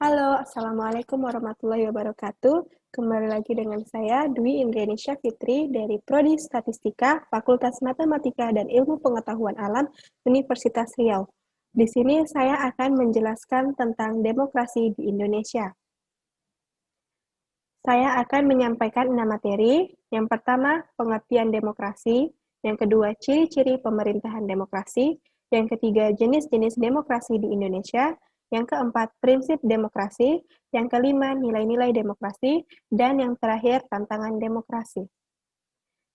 Halo, Assalamualaikum warahmatullahi wabarakatuh. Kembali lagi dengan saya, Dwi Indrianisha Fitri dari Prodi Statistika, Fakultas Matematika dan Ilmu Pengetahuan Alam, Universitas Riau. Di sini saya akan menjelaskan tentang demokrasi di Indonesia. Saya akan menyampaikan 6 materi. Yang pertama, pengertian demokrasi. Yang kedua, ciri-ciri pemerintahan demokrasi. Yang ketiga, jenis-jenis demokrasi di Indonesia. Yang keempat, prinsip demokrasi. Yang kelima, nilai-nilai demokrasi. Dan yang terakhir, tantangan demokrasi.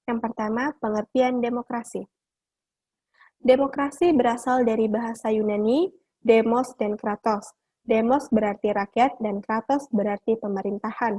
Yang pertama, pengertian demokrasi. Demokrasi berasal dari bahasa Yunani, demos dan kratos. Demos berarti rakyat dan kratos berarti pemerintahan.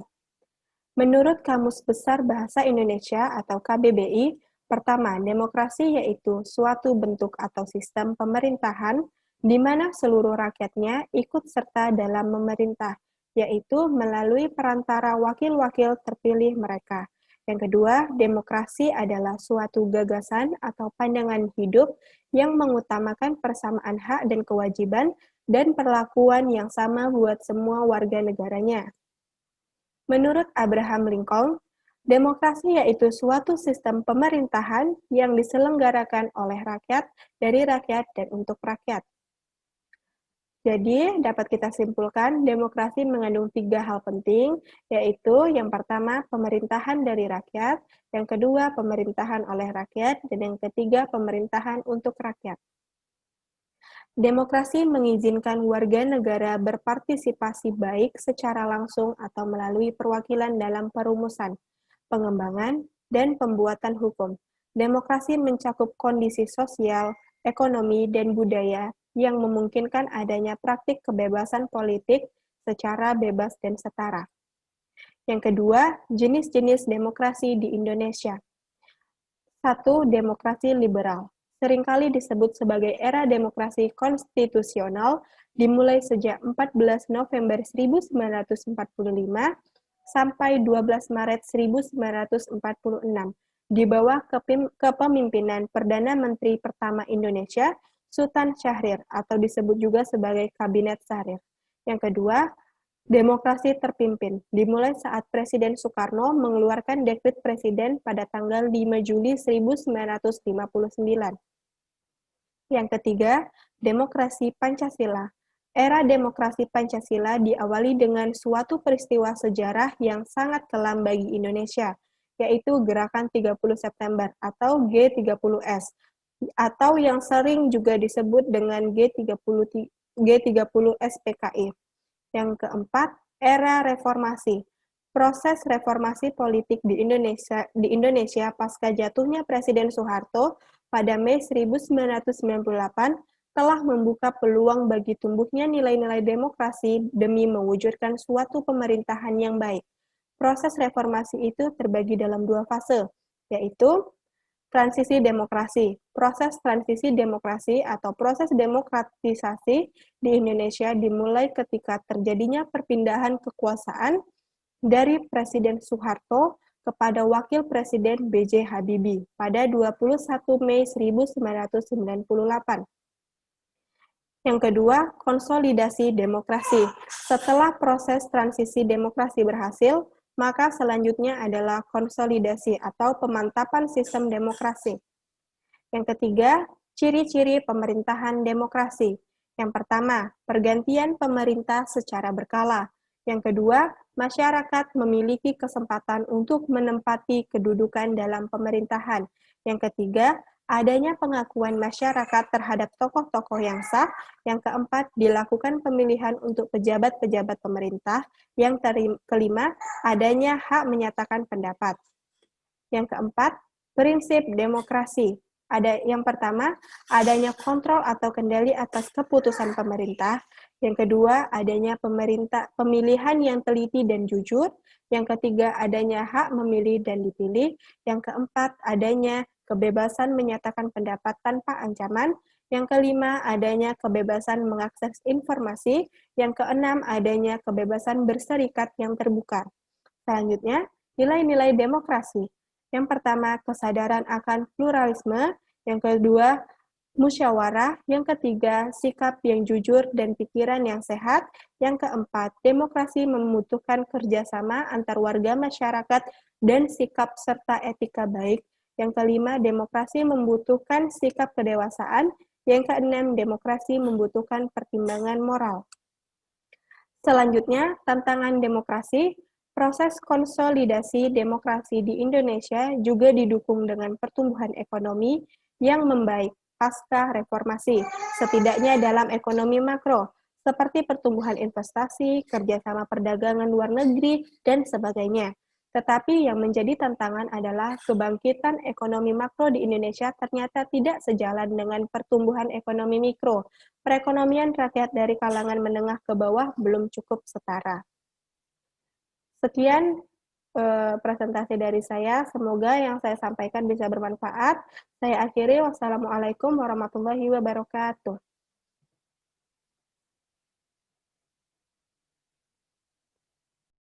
Menurut Kamus Besar Bahasa Indonesia atau KBBI, pertama, demokrasi yaitu suatu bentuk atau sistem pemerintahan di mana seluruh rakyatnya ikut serta dalam memerintah, yaitu melalui perantara wakil-wakil terpilih mereka. Yang kedua, demokrasi adalah suatu gagasan atau pandangan hidup yang mengutamakan persamaan hak dan kewajiban dan perlakuan yang sama buat semua warga negaranya. Menurut Abraham Lincoln, demokrasi yaitu suatu sistem pemerintahan yang diselenggarakan oleh rakyat, dari rakyat, dan untuk rakyat. Jadi, dapat kita simpulkan, demokrasi mengandung 3 hal penting, yaitu yang pertama, pemerintahan dari rakyat, yang kedua, pemerintahan oleh rakyat, dan yang ketiga, pemerintahan untuk rakyat. Demokrasi mengizinkan warga negara berpartisipasi baik secara langsung atau melalui perwakilan dalam perumusan, pengembangan, dan pembuatan hukum. Demokrasi mencakup kondisi sosial, ekonomi, dan budaya yang memungkinkan adanya praktik kebebasan politik secara bebas dan setara. Yang kedua, jenis-jenis demokrasi di Indonesia. 1. Demokrasi liberal. Seringkali disebut sebagai era demokrasi konstitusional, dimulai sejak 14 November 1945 sampai 12 Maret 1946, di bawah kepemimpinan Perdana Menteri pertama Indonesia, Sultan Syahrir, atau disebut juga sebagai Kabinet Syahrir. Yang kedua, demokrasi terpimpin, dimulai saat Presiden Soekarno mengeluarkan dekret Presiden pada tanggal 5 Juli 1959. Yang ketiga, demokrasi Pancasila. Era demokrasi Pancasila diawali dengan suatu peristiwa sejarah yang sangat kelam bagi Indonesia, yaitu Gerakan 30 September atau G30S, atau yang sering juga disebut dengan G30 SPKI. Yang keempat, era reformasi. Proses reformasi politik di Indonesia pasca jatuhnya Presiden Soeharto pada Mei 1998 telah membuka peluang bagi tumbuhnya nilai-nilai demokrasi demi mewujudkan suatu pemerintahan yang baik. Proses reformasi itu terbagi dalam 2 fase, yaitu transisi demokrasi. Proses transisi demokrasi atau proses demokratisasi di Indonesia dimulai ketika terjadinya perpindahan kekuasaan dari Presiden Soeharto kepada Wakil Presiden B.J. Habibie pada 21 Mei 1998. Yang kedua, konsolidasi demokrasi. Setelah proses transisi demokrasi berhasil, maka selanjutnya adalah konsolidasi atau pemantapan sistem demokrasi. Yang ketiga, ciri-ciri pemerintahan demokrasi. Yang pertama, pergantian pemerintah secara berkala. Yang kedua, masyarakat memiliki kesempatan untuk menempati kedudukan dalam pemerintahan. Yang ketiga, adanya pengakuan masyarakat terhadap tokoh-tokoh yang sah. Yang keempat, dilakukan pemilihan untuk pejabat-pejabat pemerintah. Yang kelima, adanya hak menyatakan pendapat. Yang keempat, prinsip demokrasi. Yang pertama, adanya kontrol atau kendali atas keputusan pemerintah. Yang kedua, adanya pemilihan yang teliti dan jujur. Yang ketiga, adanya hak memilih dan dipilih. Yang keempat, adanya kebebasan menyatakan pendapat tanpa ancaman. Yang kelima, adanya kebebasan mengakses informasi. Yang keenam, adanya kebebasan berserikat yang terbuka. Selanjutnya, nilai-nilai demokrasi. Yang pertama, kesadaran akan pluralisme. Yang kedua, Musyawarah, yang ketiga, sikap yang jujur dan pikiran yang sehat, yang keempat, demokrasi membutuhkan kerjasama antar warga masyarakat dan sikap serta etika baik, yang kelima, demokrasi membutuhkan sikap kedewasaan, yang keenam, demokrasi membutuhkan pertimbangan moral. Selanjutnya, tantangan demokrasi. Proses konsolidasi demokrasi di Indonesia juga didukung dengan pertumbuhan ekonomi yang membaik pasca reformasi, setidaknya dalam ekonomi makro, seperti pertumbuhan investasi, kerjasama perdagangan luar negeri, dan sebagainya. Tetapi yang menjadi tantangan adalah kebangkitan ekonomi makro di Indonesia ternyata tidak sejalan dengan pertumbuhan ekonomi mikro. Perekonomian rakyat dari kalangan menengah ke bawah belum cukup setara. Sekian presentasi dari saya. Semoga yang saya sampaikan bisa bermanfaat. Saya akhiri. Wassalamualaikum warahmatullahi wabarakatuh.